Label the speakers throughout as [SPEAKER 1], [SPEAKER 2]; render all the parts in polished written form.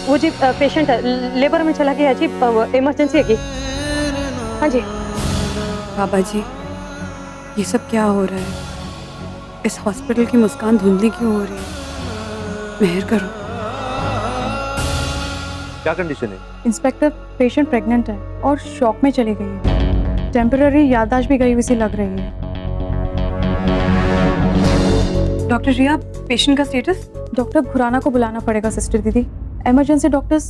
[SPEAKER 1] वो जी patient labour में चला गया जी, इमरजेंसी है की। हाँ जी।
[SPEAKER 2] बाबा जी, ये सब क्या हो रहा है? इस हॉस्पिटल की मुस्कान धुंधली क्यों हो रही है? मेहर करो।
[SPEAKER 3] क्या कंडीशन है?
[SPEAKER 4] इंस्पेक्टर, पेशेंट प्रेग्नेंट है और शॉक में चली गई है। टेम्पररी याददाश्त भी गई हुई सी लग रही है।
[SPEAKER 2] डॉक्टर रिया, पेशेंट का स्टेटस?
[SPEAKER 4] डॉक्टर खुराना को बुलाना पड़ेगा सिस्टर दीदी। इमरजेंसी डॉक्टर्स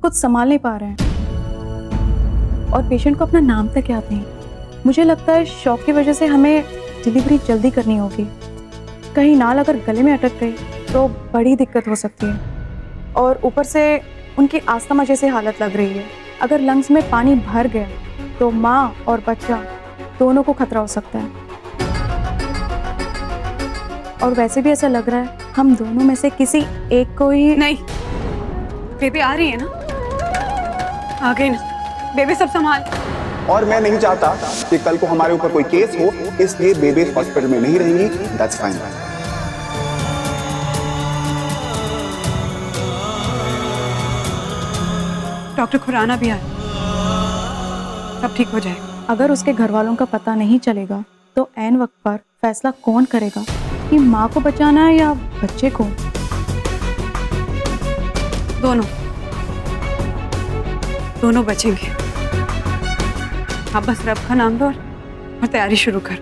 [SPEAKER 4] कुछ संभाल नहीं पा रहे हैं और पेशेंट को अपना नाम तक याद नहीं। मुझे लगता है शॉक की वजह से हमें डिलीवरी जल्दी करनी होगी। कहीं नाल अगर गले में अटक गई तो बड़ी दिक्कत हो सकती है और ऊपर से उनकी अस्थमा जैसी हालत लग रही है। अगर लंग्स में पानी भर गया तो माँ और बच्चा दोनों को खतरा हो सकता है। और वैसे भी ऐसा लग रहा है हम दोनों में से किसी एक को ही।
[SPEAKER 2] नहीं, बेबी आ रही है ना? आ गई ना? बेबी सब संभाल।
[SPEAKER 5] और मैं नहीं चाहता कि कल को हमारे ऊपर कोई केस हो, इसलिए बेबी हॉस्पिटल में नहीं रहेंगी। That's fine.
[SPEAKER 2] डॉक्टर खुराना भी आए, सब ठीक हो जाएगा।
[SPEAKER 4] अगर उसके घर वालों का पता नहीं चलेगा तो ऐन वक्त पर फैसला कौन करेगा कि माँ को बचाना है या बच्चे को?
[SPEAKER 2] दोनों बचेंगे। आप बस रब का नाम लो और तैयारी शुरू कर।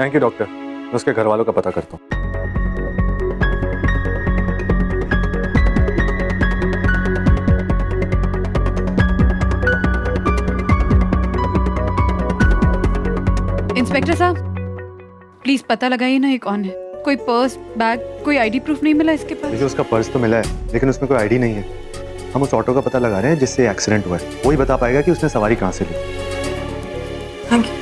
[SPEAKER 3] थैंक यू डॉक्टर, मैं उसके घर वालों का पता करता हूँ।
[SPEAKER 2] इंस्पेक्टर साहब, प्लीज पता लगाइए ना ये कौन है। कोई पर्स, बैग, कोई आईडी प्रूफ नहीं मिला इसके पास?
[SPEAKER 3] देखिए, उसका पर्स तो मिला है लेकिन उसमें कोई आईडी नहीं है। हम उस ऑटो का पता लगा रहे हैं जिससे एक्सीडेंट हुआ है। वही बता पाएगा कि उसने सवारी कहाँ से ली।
[SPEAKER 2] Thank you.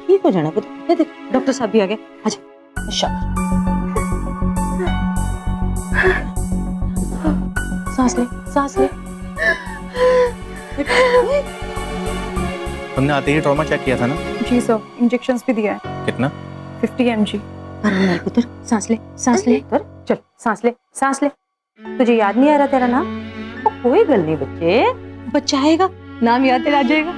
[SPEAKER 1] ठीक हो जाना पुत्र। ये देख, डॉक्टर साहब भी आ गए। अच्छा, शाबाश। सांस ले, सांस ले।
[SPEAKER 6] तुमने आते ही ट्रॉमा चेक किया था ना?
[SPEAKER 4] जी सर, इंजेक्शंस भी दिया है।
[SPEAKER 6] कितना?
[SPEAKER 4] 50 mg।
[SPEAKER 1] अरे पुत्र, सांस ले, सांस ले। कर, चल, सांस ले, सांस ले। तुझे याद नहीं आ रहा तेरा नाम? कोई गल नहीं बच्चे, बच्चा आएगा, नाम याद तेरा आ जाएगा।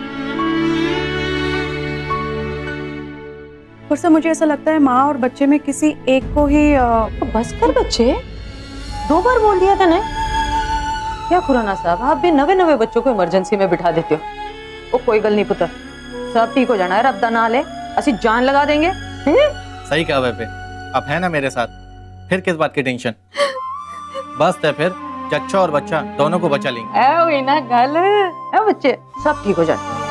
[SPEAKER 4] और सर मुझे ऐसा लगता है माँ और बच्चे में किसी एक को ही
[SPEAKER 1] तो बस कर बच्चे, 2 बार बोल दिया था ना। क्या खुराना साहब, आप भी नवे बच्चों को इमरजेंसी में बिठा देते हो। वो कोई गल नहीं पुत्र, सब ठीक हो जाना है। रब दा ना ले, असी जान लगा देंगे।
[SPEAKER 6] सही कहा बेबे, आप है ना मेरे साथ, फिर किस बात की टेंशन। बस है फिर, चच्चा और बच्चा दोनों को बचा लेंगे।
[SPEAKER 1] ऐ वही ना गल है बच्चे, सब ठीक हो जाए।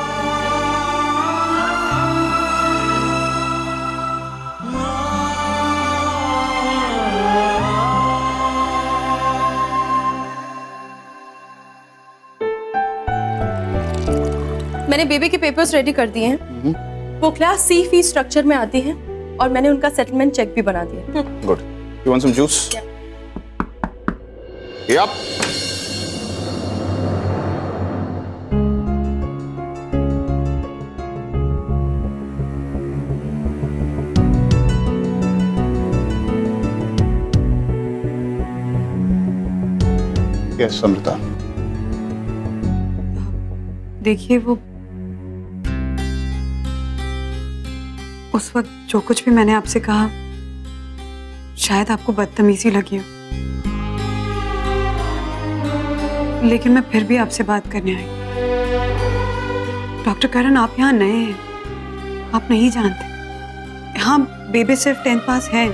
[SPEAKER 7] मैंने बेबी के पेपर्स रेडी कर दिए हैं। वो क्लास सी फी स्ट्रक्चर में आती हैं और मैंने उनका सेटलमेंट चेक भी बना दिया।
[SPEAKER 5] Good. You want some juice? Yup. Yes Amrita.
[SPEAKER 2] देखिए, वो उस वक्त जो कुछ भी मैंने आपसे कहा शायद आपको बदतमीजी लगी हो, लेकिन मैं फिर भी आपसे बात करने आई। डॉक्टर करण, आप यहाँ नए हैं, आप नहीं जानते। हाँ, बेबी सिर्फ 10th पास है,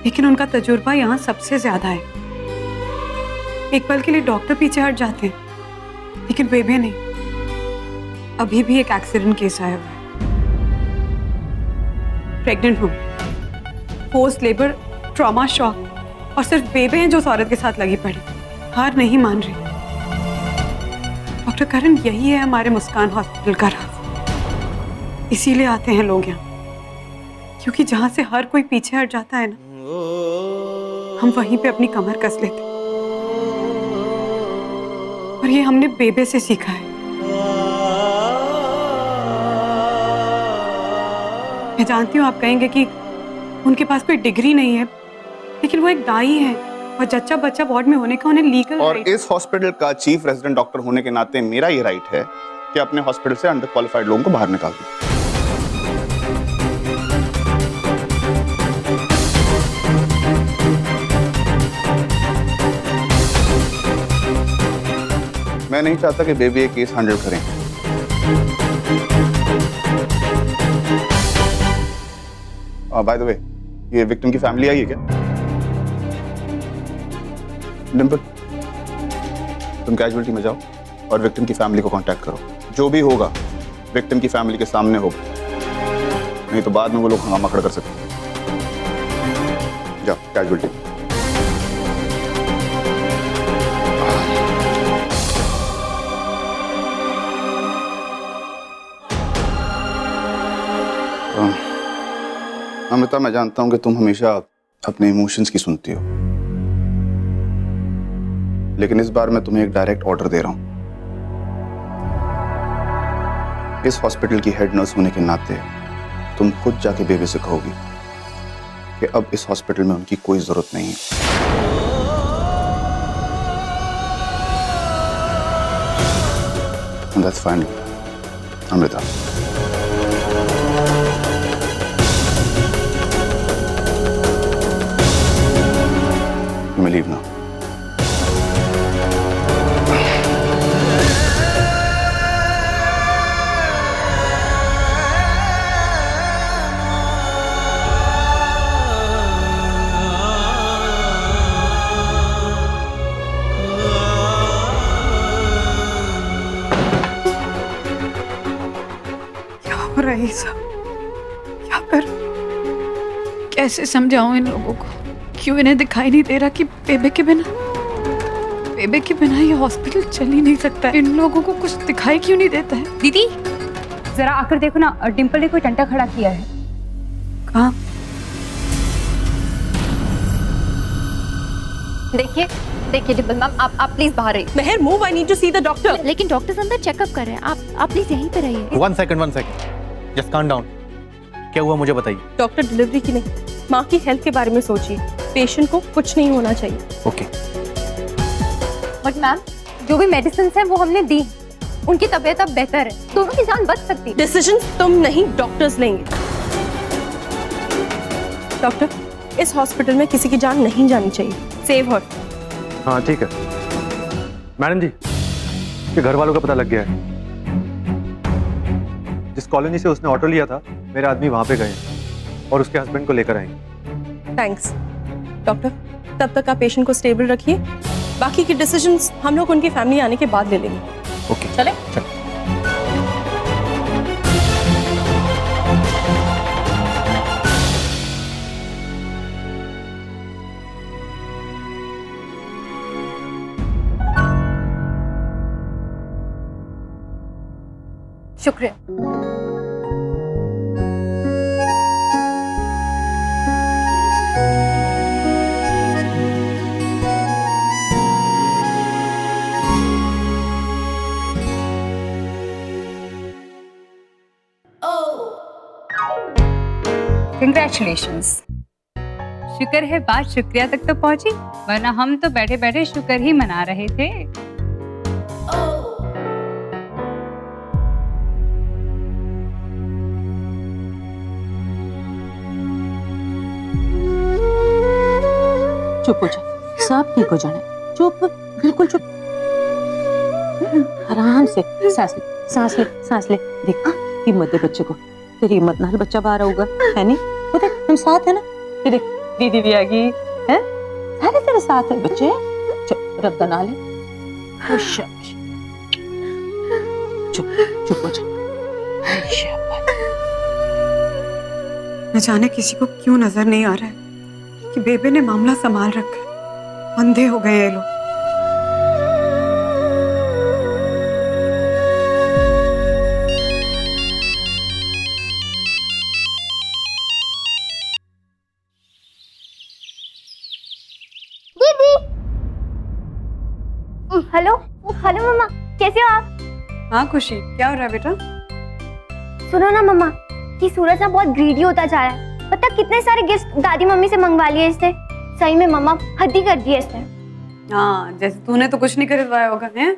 [SPEAKER 2] लेकिन उनका तजुर्बा यहाँ सबसे ज्यादा है। एक पल के लिए डॉक्टर पीछे हट जाते हैं, लेकिन बेबी नहीं। अभी भी एक एक्सीडेंट केस आया हुआ है। प्रेग्नेंट हूँ, पोस्ट लेबर ट्रॉमा शॉक, और सिर्फ बेबे हैं जो उस औरत के साथ लगी पड़ी। हार नहीं मान रही। डॉक्टर करण, यही है हमारे मुस्कान हॉस्पिटल का राज। इसीलिए आते हैं लोग यहाँ, क्योंकि जहां से हर कोई पीछे हट जाता है ना, हम वहीं पे अपनी कमर कस लेते। और ये हमने बेबे से सीखा है। मैं जानती हूँ आप कहेंगे कि उनके पास कोई डिग्री नहीं है, लेकिन वो एक दाई है और जच्चा बच्चा वार्ड में होने का उन्हें लीगल
[SPEAKER 5] और
[SPEAKER 2] राइट।
[SPEAKER 5] इस हॉस्पिटल का चीफ रेजिडेंट डॉक्टर होने के नाते मेरा ये राइट है कि अपने हॉस्पिटल से अंडर क्वालिफाइड लोगों को बाहर निकाल दूं। मैं नहीं चाहता कि बेबी ये केस हैंडल करें। बाय द वे, ये विक्टिम की फैमिली आई है क्या? डिंपल, तुम कैजुअल्टी में जाओ और विक्टिम की फैमिली को कांटेक्ट करो। जो भी होगा विक्टिम की फैमिली के सामने होगा, नहीं तो बाद में वो लोग हंगामा खड़ा कर सकते हैं। जाओ कैजुअल्टी। अमृता, मैं जानता हूं कि तुम हमेशा अपने इमोशंस की सुनती हो, लेकिन इस बार मैं तुम्हें एक डायरेक्ट ऑर्डर दे रहा हूं। इस हॉस्पिटल की हेड नर्स होने के नाते तुम खुद जाके बेबी से कहोगी कि अब इस हॉस्पिटल में उनकी कोई जरूरत नहीं है। And that's fine, Amrita. You may leave now.
[SPEAKER 2] क्या हो रहा है सब? क्या कर? कैसे समझाऊं इन लोगों को? क्यों इन्हें दिखाई नहीं दे रहा कि बेबे के बिना ये हॉस्पिटल चल ही नहीं सकता है? इन लोगों को कुछ दिखाई क्यों नहीं देता है?
[SPEAKER 8] दीदी जरा आकर देखो ना, डिंपल ने कोई टंटा खड़ा किया है।
[SPEAKER 2] कहाँ?
[SPEAKER 8] देखिए देखिए डिंपल मैम, आप प्लीज बाहर रहिए।
[SPEAKER 7] Mehar move, I need to see the doctor.
[SPEAKER 8] लेकिन डॉक्टर अंदर चेकअप कर रहे हैं, आप प्लीज यहीं पे रहिए।
[SPEAKER 6] 1 सेकंड, जस्ट calm डाउन। क्या हुआ मुझे बताइए।
[SPEAKER 7] डॉक्टर डिलीवरी की नहीं, माँ की हेल्थ के बारे में सोचिए। पेशेंट को कुछ नहीं होना चाहिए।
[SPEAKER 6] ओके।
[SPEAKER 8] बट मैम जो भी मेडिसिन है वो हमने दी, उनकी तबीयत अब बेहतर है, दोनों की जान बच सकती है।
[SPEAKER 7] डिसीजन तुम नहीं डॉक्टर्स लेंगे। डॉक्टर, इस हॉस्पिटल में किसी की जान नहीं जानी चाहिए। Save her.
[SPEAKER 3] हाँ ठीक है मैडम जी, के घर वालों का पता लग गया है। जिस कॉलोनी से उसने ऑटो लिया था, मेरे आदमी वहां पे गए और उसके हस्बैंड को लेकर आएंगे।
[SPEAKER 7] थैंक्स डॉक्टर, तब तक आप पेशेंट को स्टेबल रखिए। बाकी के डिसीजंस हम लोग उनकी फैमिली आने के बाद ले लेंगे।
[SPEAKER 6] ओके
[SPEAKER 7] चले?
[SPEAKER 8] शुक्रिया।
[SPEAKER 9] कंग्रेचुलेशंस। शुक्र है बात शुक्रिया तक तो पहुंची, वरना हम तो बैठे बैठे शुक्र ही मना रहे थे।
[SPEAKER 1] चुप हो जा, सब ठीक हो जाना। चुप, बिल्कुल चुप। आराम से सांस ले, सांस ले, सांस ले। देख हिम्मत दे बच्चे को, तेरी हिम्मत नाल बच्चा बाहर आऊगा, है नहीं? वो देख हम साथ है ना। ये देख दीदी भी आ गई है, सारे तेरे साथ है बच्चे। चुप, रद्दा ना ले। शाबाश, चुप चुप हो जा। शाबाश।
[SPEAKER 2] न जाने किसी को क्यों नजर नहीं आ रहा है कि बेबे ने मामला संभाल रखा है। अंधे हो गए ये लोग।
[SPEAKER 8] हेलो हेलो मम्मा,
[SPEAKER 2] हाँ खुशी, क्या हो रहा है बेटा?
[SPEAKER 10] सुनो ना मम्मा, ये सूरज ना बहुत ग्रीडी होता जा रहा है। पता कितने सारे गिफ्ट दादी मम्मी से मंगवा लिए इसने। सही में मम्मा हद ही कर दी है इसने।
[SPEAKER 2] हाँ, जैसे तूने तो कुछ नहीं खरीदवाया होगा, हैं?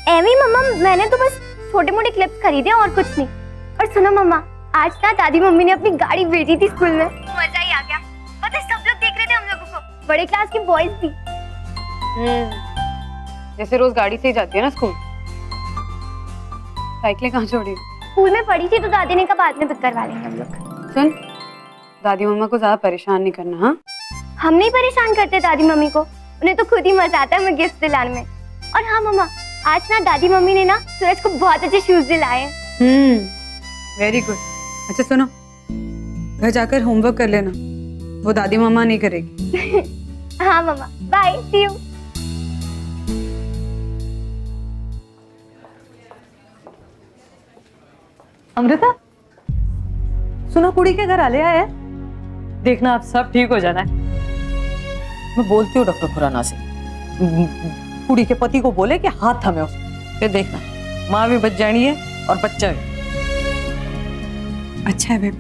[SPEAKER 10] एवी मम्मा, मैंने तो बस छोटे मोटे क्लिप्स खरीदे और कुछ नहीं। और सुनो मम्मा, आज ना दादी मम्मी ने अपनी गाड़ी भेजी थी स्कूल में, मजा ही आ गया। पता है सब लोग देख रहे थे हम लोगों को, बड़े क्लास के बॉयज भी।
[SPEAKER 2] जैसे रोज गाड़ी से ही जाती है ना स्कूल। साइकिलें कहाँ छोड़ी?
[SPEAKER 10] स्कूल में पड़ी थी तो दादी ने कहा बाद में पिक करवा लेंगे हम लोग।
[SPEAKER 2] सुन, दादी मम्मा को ज्यादा परेशान नहीं करना। हाँ,
[SPEAKER 10] हम नहीं परेशान करते दादी मम्मी को, उन्हें तो खुद ही मजा आता है हमें गिफ्ट दिलाने में। और हाँ मम्मा, आज ना दादी मम्मी ने ना सूरज को बहुत अच्छे शूज दिलाए हैं।
[SPEAKER 2] Very good. अच्छा सुनो, घर जाकर होमवर्क कर लेना, वो दादी मम्मा नहीं करेगी।
[SPEAKER 10] हाँ मम्मा, बाय, सी यू।
[SPEAKER 1] अमृता, सुना कुड़ी के घर आले आए? देखना आप सब ठीक हो जाना है। मैं बोलती हूँ डॉक्टर खुराना से, कुड़ी के पति को बोले कि हाथ थमे उसको, फिर देखना माँ भी बच जानी है और बच्चा भी।
[SPEAKER 2] अच्छा है बेबी।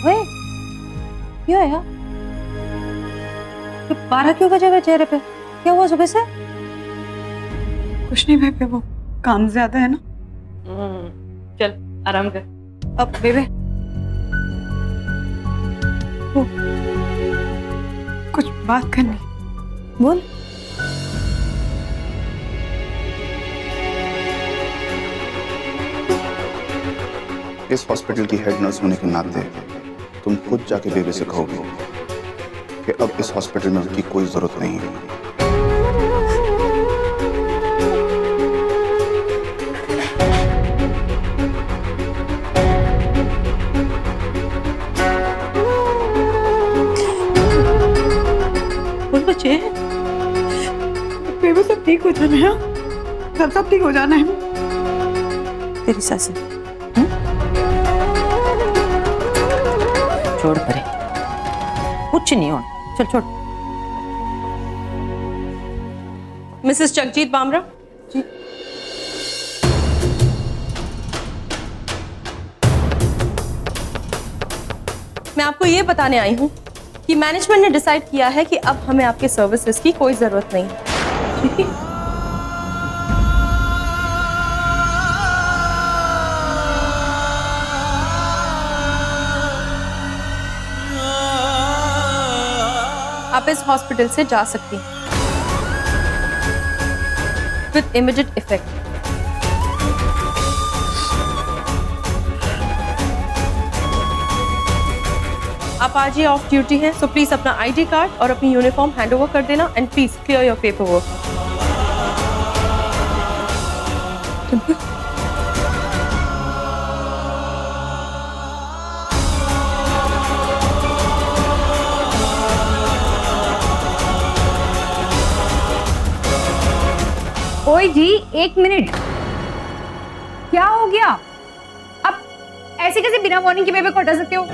[SPEAKER 1] वे क्या है यार? 12 क्यों बजे हुए चेहरे पे? क्या हुआ सुबह से?
[SPEAKER 2] कुछ नहीं बेबे, वो काम ज्यादा है ना।
[SPEAKER 1] चल आराम कर।
[SPEAKER 2] अब बेबे वो कुछ बात करनी।
[SPEAKER 1] बोल।
[SPEAKER 5] इस हॉस्पिटल की हेड नर्स होने के नाते तुम खुद जाके बेबी से कहोगे कि अब इस हॉस्पिटल में उनकी कोई जरूरत नहीं है।
[SPEAKER 1] बच्चे
[SPEAKER 2] बेबी सब ठीक हो जाना है, सब ठीक हो जाना है।
[SPEAKER 1] तेरी सास छोड़ परे, कुछ नहीं हो। चल छोड़।
[SPEAKER 7] मिसेस जगजीत बामरा जी। मैं आपको ये बताने आई हूँ कि मैनेजमेंट ने डिसाइड किया है कि अब हमें आपके सर्विसेज की कोई जरूरत नहीं है। आप इस हॉस्पिटल से जा सकती हैं विद इमीडिएट इफेक्ट। आप आज ही ऑफ ड्यूटी हैं, सो प्लीज अपना आईडी कार्ड और अपनी यूनिफॉर्म हैंड ओवर कर देना and please clear your paper work.
[SPEAKER 9] ओए जी, 1 मिनट, क्या हो गया? अब ऐसे कैसे बिना वार्निंग के बेबे को हटा सकते हो?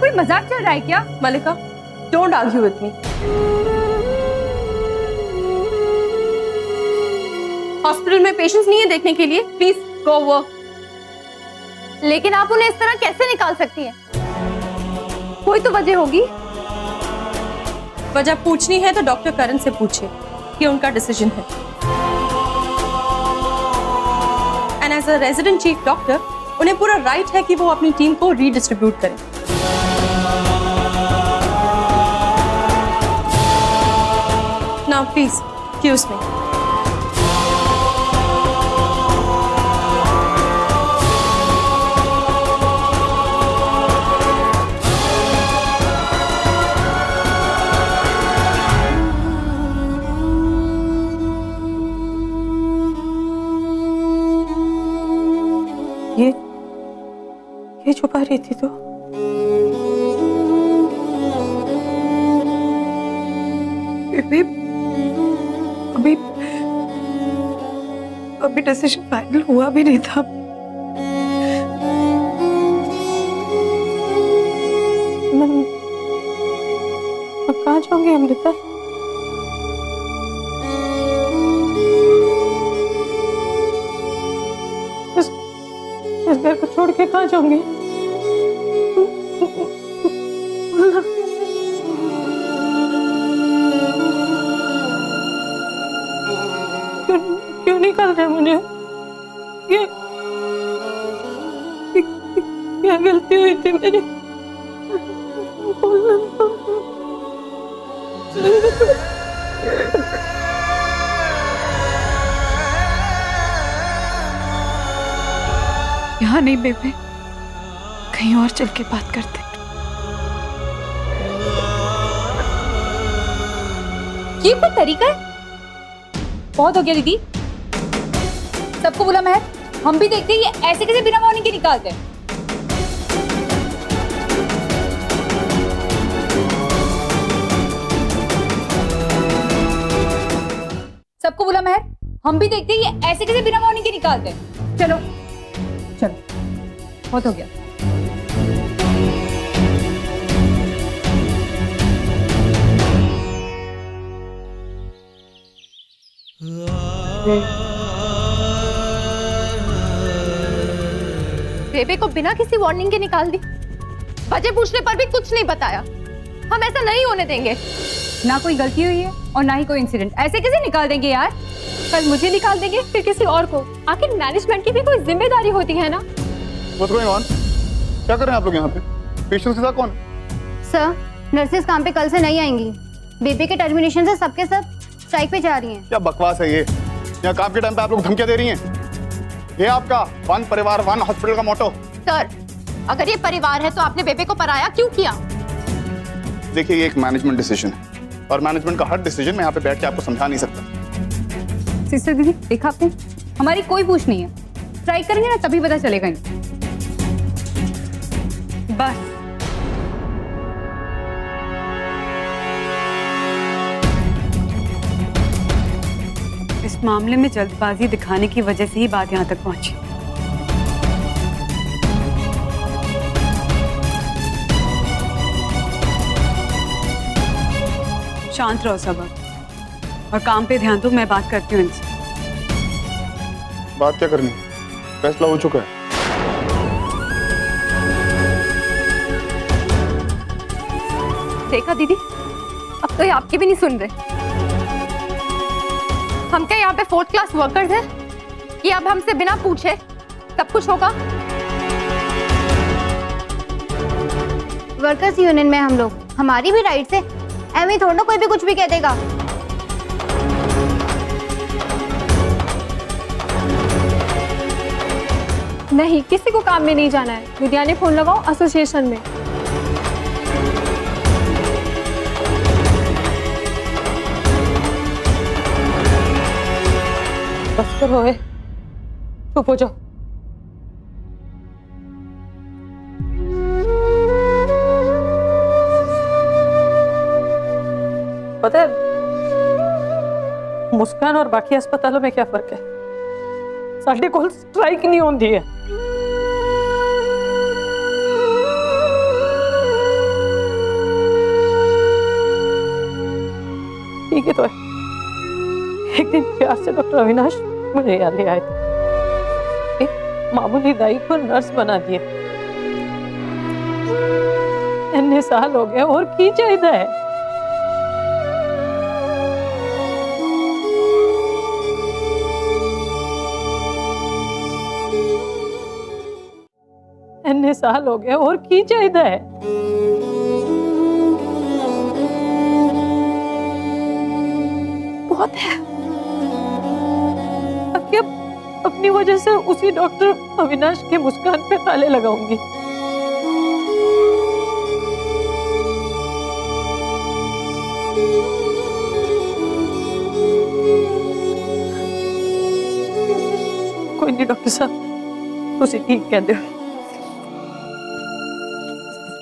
[SPEAKER 9] कोई मजाक चल रहा है क्या?
[SPEAKER 7] Malika, don't argue with me. Hospital में पेशेंट्स नहीं है देखने के लिए, प्लीज गो वर्क।
[SPEAKER 8] लेकिन आप उन्हें इस तरह कैसे निकाल सकती हैं? कोई तो वजह होगी।
[SPEAKER 7] वजह पूछनी है तो डॉक्टर करण से पूछिए, ये उनका डिसीजन है। And as a resident chief doctor उन्हें पूरा राइट है कि वो अपनी टीम को रीडिस्ट्रीब्यूट करें। Now please excuse me.
[SPEAKER 1] ये छुपा रही थी तो
[SPEAKER 2] बेबी, अभी अभी डिसीजन फाइनल हुआ भी नहीं था।
[SPEAKER 1] कहाँ जाऊंगी अमृता? इस घर को छोड़ के कहाँ जाऊंगी? क्यों निकाल रहे मुझे? क्या गलती हुई थी मेरी?
[SPEAKER 2] यहाँ नहीं बेबे, कहीं और चल के बात करते।
[SPEAKER 9] ये कोई तरीका है? बहुत हो गया दीदी, सबको बुला महक, हम भी देखते हैं ये ऐसे कैसे बिना वार्निंग के निकालते हैं। सबको बुला महक, हम भी देखते हैं ये ऐसे कैसे बिना वार्निंग के निकालते हैं। चलो चलो, बहुत हो गया।
[SPEAKER 7] बेबे को बिना किसी वार्निंग के निकाल दी, वजह पूछने पर भी कुछ नहीं बताया। हम ऐसा नहीं होने देंगे।
[SPEAKER 9] ना कोई गलती हुई है और ना ही कोई इंसिडेंट, ऐसे कैसे निकाल देंगे यार?
[SPEAKER 7] कल मुझे निकाल देंगे, फिर किसी और को। आखिर मैनेजमेंट की भी कोई जिम्मेदारी होती है ना।
[SPEAKER 5] What's going on? क्या कर रहे हैं आप लोग यहाँ पे? पेशेंट्स के साथ कौन?
[SPEAKER 10] सर, नर्सेज काम पे कल से नहीं आएंगी। बेबी के टर्मिनेशन से सबके सब स्ट्राइक पे जा रही हैं।
[SPEAKER 5] क्या बकवास है ये? यहाँ काम के टाइम पे आप लोग धमकियां दे रही हैं? ये आपका वन परिवार वन हॉस्पिटल का मोटो।
[SPEAKER 7] सर, अगर ये परिवार है तो आपने बेबे को पराया क्यों किया?
[SPEAKER 5] देखिए, ये एक मैनेजमेंट डिसीजन है और मैनेजमेंट का हर डिसीजन मैं यहाँ पे बैठ के आपको समझा नहीं सकता।
[SPEAKER 9] सिस्टर दीदी, देखा आपने, हमारी कोई पूछ नहीं है। ट्राई करेंगे ना तभी पता चलेगा इनको। बस इस मामले में जल्दबाजी दिखाने की वजह से ही बात यहाँ तक पहुंची। शांत रहो सब और काम पे ध्यान दो। मैं बात करती हूँ इनसे।
[SPEAKER 5] बात क्या करनी? फैसला हो चुका है।
[SPEAKER 7] देखा दीदी, अब तो ये आपकी भी नहीं सुन रहे। हम क्या यहाँ पे 4th क्लास वर्कर्स हैं कि अब हमसे बिना पूछे सब कुछ होगा?
[SPEAKER 10] वर्कर्स यूनियन में हम लोग, हमारी भी राइट्स है। ऐਵੇਂ थोड़ा कोई भी कुछ भी कह देगा।
[SPEAKER 7] नहीं, किसी को काम में नहीं जाना है। लुधियाने फोन लगाओ एसोसिएशन में।
[SPEAKER 1] बस करो, चुप हो जाओ। पता है मुस्कान और बाकी अस्पतालों में क्या फर्क है? साढ़े कोल स्ट्राइक नहीं होती है। ठीक है तो है। एक दिन प्यार से डॉक्टर अविनाश मुझे यहाँ ले आए थे। एक मामूली दाई को नर्स बना दिया। इतने साल हो गए और की चाहिए है? इतने साल हो गए और की चाहिए है? बहुत है। अपनी वजह से उसी डॉक्टर अविनाश के मुस्कान पे ताले लगाऊंगी। कोई नहीं डॉक्टर साहब, तुसी ठीक कह दो।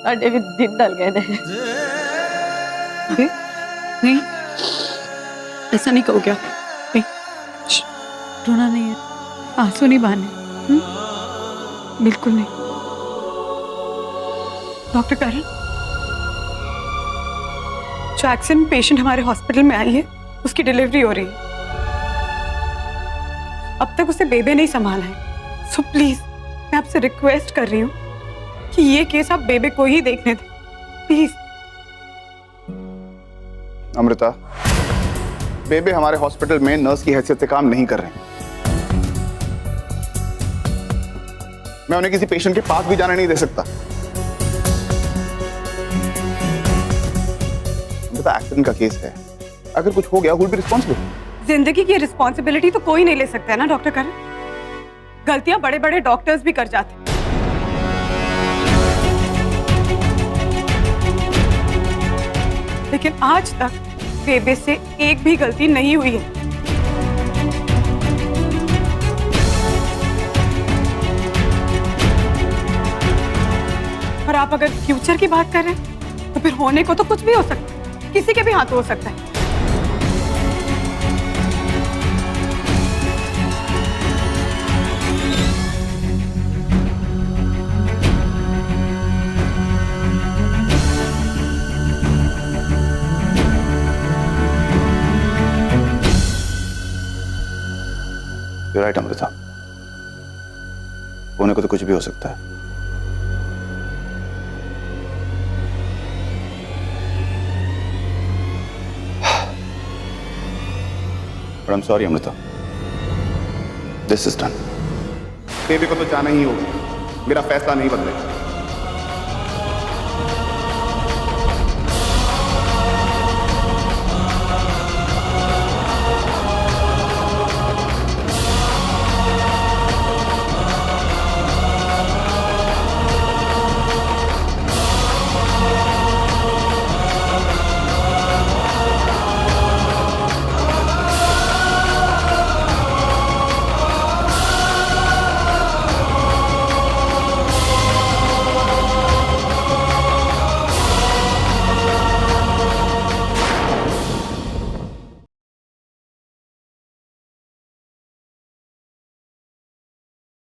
[SPEAKER 1] साढ़े भी दिन डल गए ने।
[SPEAKER 2] नहीं, ऐसा नहीं कहोगे आप। नहीं, रोना नहीं है, आंसू नहीं बहाने। बिल्कुल नहीं। डॉक्टर करण, जो एक्सीडेंट पेशेंट हमारे हॉस्पिटल में आई है उसकी डिलीवरी हो रही है। अब तक उसे बेबे नहीं संभाला है। सो प्लीज मैं आपसे रिक्वेस्ट कर रही हूँ कि ये केस आप बेबे को ही देखने दें प्लीज।
[SPEAKER 5] अमृता, बेबे हमारे हॉस्पिटल में नर्स की हैसियत से काम नहीं कर रहे हैं। मैं उन्हें किसी पेशेंट के पास भी जाने नहीं दे सकता। अमृता, एक्सीडेंट का केस है, अगर कुछ हो गया, who will be responsible?
[SPEAKER 2] जिंदगी की रिस्पॉन्सिबिलिटी तो कोई नहीं ले सकता है ना डॉक्टर करण। गलतियां बड़े बड़े डॉक्टर्स भी कर जाते हैं। लेकिन आज तक बेबे से एक भी गलती नहीं हुई है। और आप अगर फ्यूचर की बात कर रहे हैं तो फिर होने को तो कुछ भी हो सकता है, किसी के भी हाथ हो सकता है।
[SPEAKER 5] You're right, अमृता, होने को तो कुछ भी हो सकता है। But I'm sorry, Amrita, this is done. Baby को तो जाना ही होगा, मेरा फैसला नहीं बदलेगा।